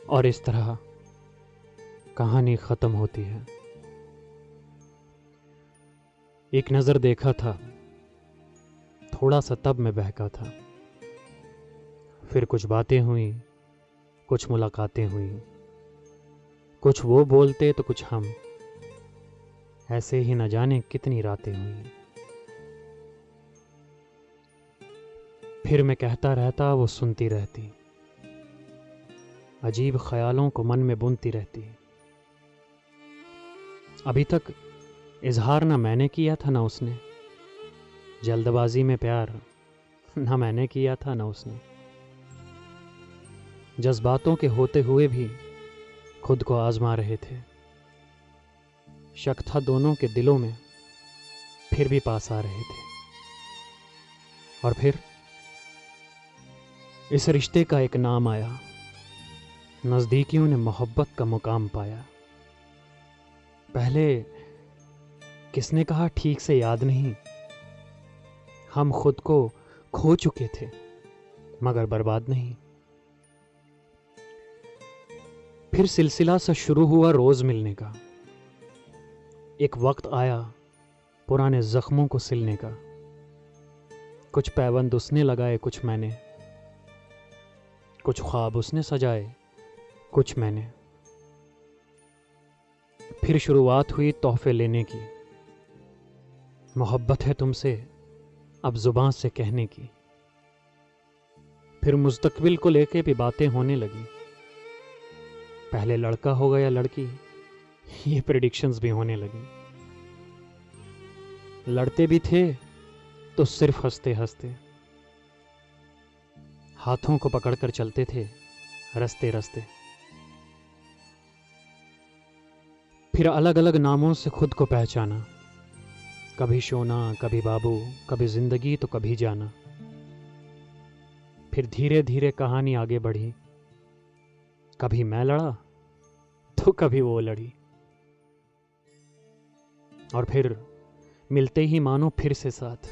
और इस तरह कहानी खत्म होती है। एक नज़र देखा था, थोड़ा सा तब मैं बहका था। फिर कुछ बातें हुई, कुछ मुलाकातें हुई, कुछ वो बोलते तो कुछ हम, ऐसे ही न जाने कितनी रातें हुई। फिर मैं कहता रहता, वो सुनती रहती, अजीब ख्यालों को मन में बुनती रहती। अभी तक इजहार ना मैंने किया था ना उसने, जल्दबाजी में प्यार ना मैंने किया था ना उसने। जज्बातों के होते हुए भी खुद को आजमा रहे थे। शक था दोनों के दिलों में, फिर भी पास आ रहे थे। और फिर इस रिश्ते का एक नाम आया, नज़दीकियों ने मोहब्बत का मुकाम पाया। पहले किसने कहा ठीक से याद नहीं, हम खुद को खो चुके थे मगर बर्बाद नहीं। फिर सिलसिला सा शुरू हुआ रोज मिलने का। एक वक्त आया पुराने जख्मों को सिलने का। कुछ पैबंद उसने लगाए, कुछ मैंने, कुछ ख्वाब उसने सजाए, कुछ मैंने। फिर शुरुआत हुई तोहफे लेने की, मोहब्बत है तुमसे अब जुबान से कहने की। फिर मुस्तकबिल को लेके भी बातें होने लगी। पहले लड़का होगा या लड़की, ये प्रेडिक्शंस भी होने लगी। लड़ते भी थे तो सिर्फ हंसते हंसते, हाथों को पकड़कर चलते थे रस्ते रस्ते। फिर अलग अलग नामों से खुद को पहचाना, कभी सोना, कभी बाबू, कभी जिंदगी तो कभी जाना। फिर धीरे धीरे कहानी आगे बढ़ी, कभी मैं लड़ा तो कभी वो लड़ी। और फिर मिलते ही मानो फिर से साथ,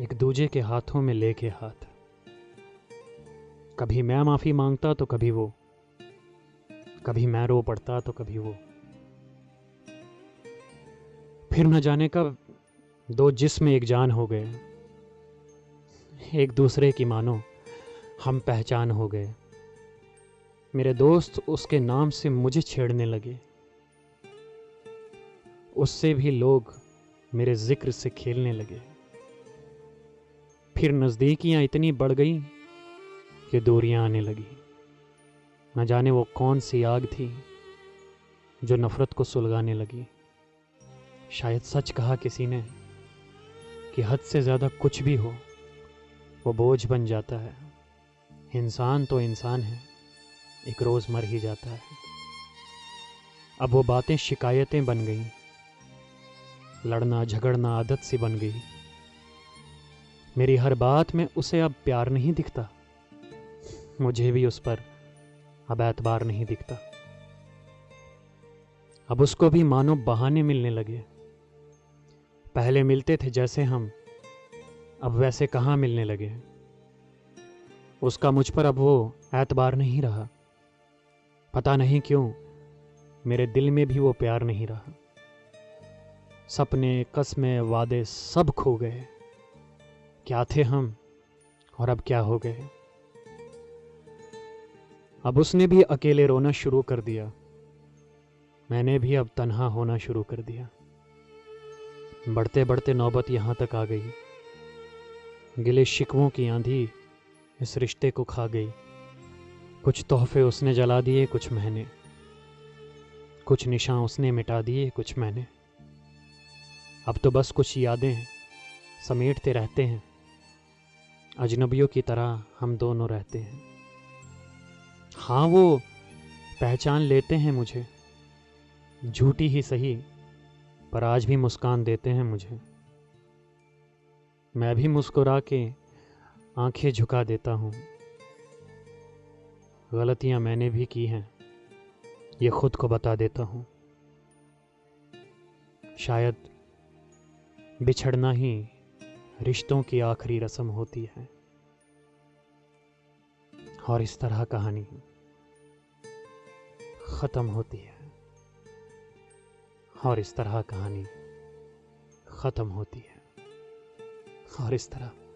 एक दूजे के हाथों में लेके हाथ। कभी मैं माफी मांगता तो कभी वो, कभी मैं रो पड़ता तो कभी वो। फिर न जाने कब दो जिस्म एक जान हो गए, एक दूसरे की मानो हम पहचान हो गए। मेरे दोस्त उसके नाम से मुझे छेड़ने लगे, उससे भी लोग मेरे जिक्र से खेलने लगे। फिर नज़दीकियां इतनी बढ़ गई कि दूरियां आने लगी। न जाने वो कौन सी आग थी जो नफ़रत को सुलगाने लगी। शायद सच कहा किसी ने कि हद से ज़्यादा कुछ भी हो वो बोझ बन जाता है। इंसान तो इंसान है, एक रोज़ मर ही जाता है। अब वो बातें शिकायतें बन गईं, लड़ना झगड़ना आदत सी बन गई। मेरी हर बात में उसे अब प्यार नहीं दिखता, मुझे भी उस पर अब एतबार नहीं दिखता। अब उसको भी मानो बहाने मिलने लगे। पहले मिलते थे जैसे हम, अब वैसे कहाँ मिलने लगे। उसका मुझ पर अब वो एतबार नहीं रहा। पता नहीं क्यों मेरे दिल में भी वो प्यार नहीं रहा। सपने, कस्में, वादे सब खो गए। क्या थे हम और अब क्या हो गए। अब उसने भी अकेले रोना शुरू कर दिया, मैंने भी अब तन्हा होना शुरू कर दिया। बढ़ते बढ़ते नौबत यहाँ तक आ गई, गिले शिकवों की आंधी इस रिश्ते को खा गई। कुछ तोहफे उसने जला दिए, कुछ मैंने, कुछ निशान उसने मिटा दिए, कुछ मैंने। अब तो बस कुछ यादें समेटते रहते हैं, अजनबियों की तरह हम दोनों रहते हैं। हाँ, वो पहचान लेते हैं मुझे, झूठी ही सही पर आज भी मुस्कान देते हैं मुझे। मैं भी मुस्कुरा के आंखें झुका देता हूँ। गलतियाँ मैंने भी की हैं, ये खुद को बता देता हूँ। शायद बिछड़ना ही रिश्तों की आखिरी रस्म होती है। और इस तरह कहानी ख़त्म होती है और इस तरह कहानी ख़त्म होती है और इस तरह